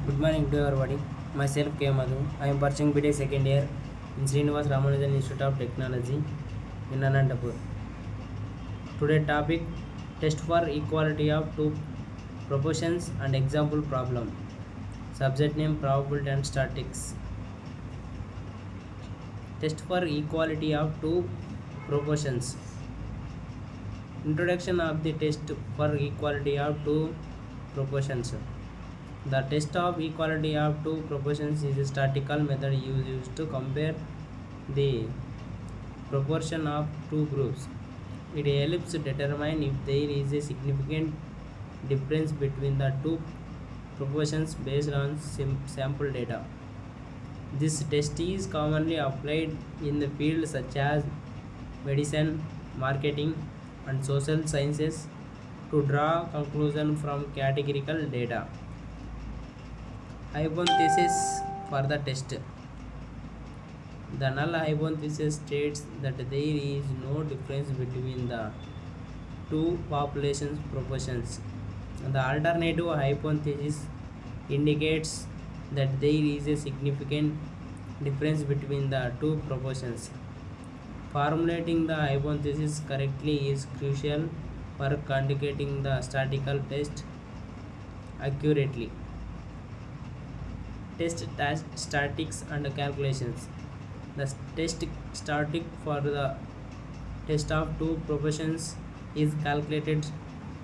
Good morning to everybody. Myself K. Madhu. I am pursuing BTech second year in Srinivas Ramanujan Institute of Technology in Anantapur. Today topic test for equality of two proportions and example problem. Subject name probability and statistics. Test for equality of two proportions. Introduction of the test for equality of two proportions. The test of equality of two proportions is a statistical method used to compare the proportion of two groups. It helps determine if there is a significant difference between the two proportions based on sample data. This test is commonly applied in the fields such as medicine, marketing, and social sciences to draw conclusion from categorical data. Hypothesis for the test. The null hypothesis states that there is no difference between the two populations proportions. The alternative hypothesis indicates that there is a significant difference between the two proportions. Formulating the hypothesis correctly is crucial for conducting the statistical test accurately. Test statistics and calculations. The test statistic for the test of two proportions is calculated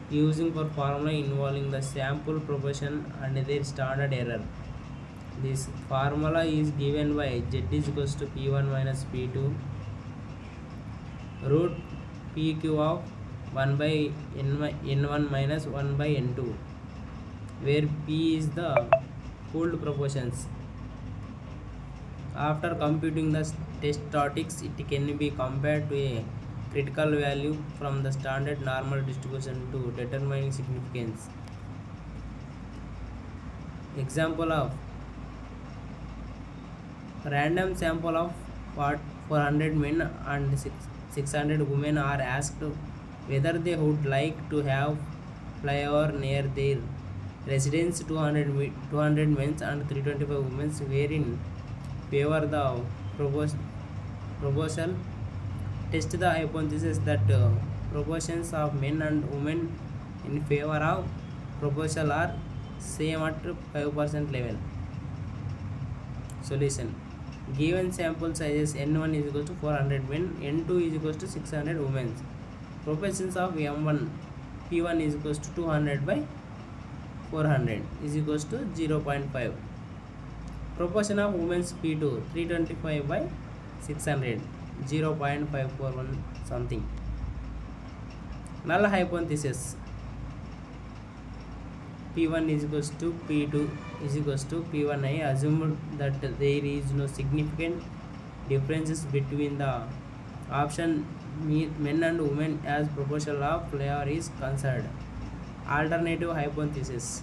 using for formula involving the sample proportion and their standard error. This formula is given by z is equals to p1 minus p2 root pq of 1 by n1 minus 1 by n2, where p is the pooled proportions. After computing the test statistics, it can be compared to a critical value from the standard normal distribution to determining significance. Example of random sample of 400 men and 600 women are asked whether they would like to have flyover near their residence. 200 men and 325 women were in favor the proposal. Test the hypothesis that proportions of men and women in favor of proposal are same at 5% level. Solution. Given sample sizes n1 is equal to 400 men, n2 is equal to 600 women. Proportions of m1 p1 is equal to 200 by 400 is equals to 0.5. Proportion of women's p2 325 by 600 0.541 something. Null hypothesis p1 is equals to p2 is equals to p1. I assumed that there is no significant differences between the option men and women as proportion of flyover is concerned. Alternative hypothesis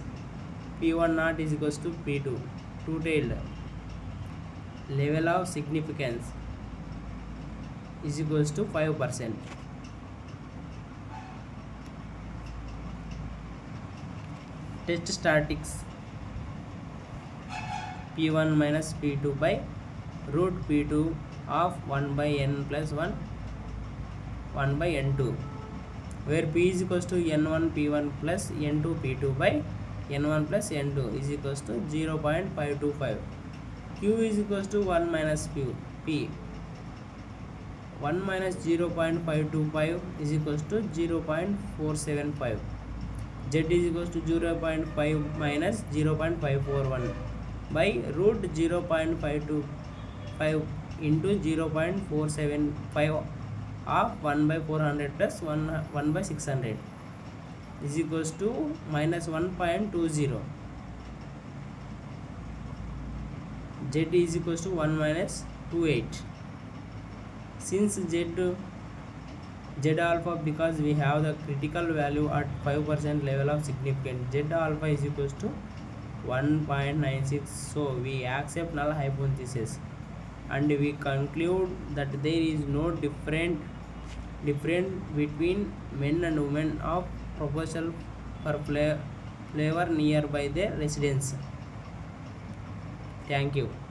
p1 naught is equals to p2. Two-tailed level of significance is equals to 5%. Test statistics p1 minus p2 by root p2 of 1 by n plus 1 by n2, where p is equals to n1 p1 plus n2 p2 by n1 plus n2 is equals to 0.525. Q is equals to 1 minus p. 1 minus 0.525 is equals to 0.475. Z is equals to 0.5 minus 0.541 by root 0.525 into 0.475 of 1 by 400 plus 1 by 600 is equals to minus 1.20. Z is equals to 1 minus 28. Since Z alpha, because we have the critical value at 5% level of significance, Z alpha is equals to 1.96. So we accept null hypothesis and we conclude that there is no difference between men and women of proposal for flavor nearby their residence. Thank you.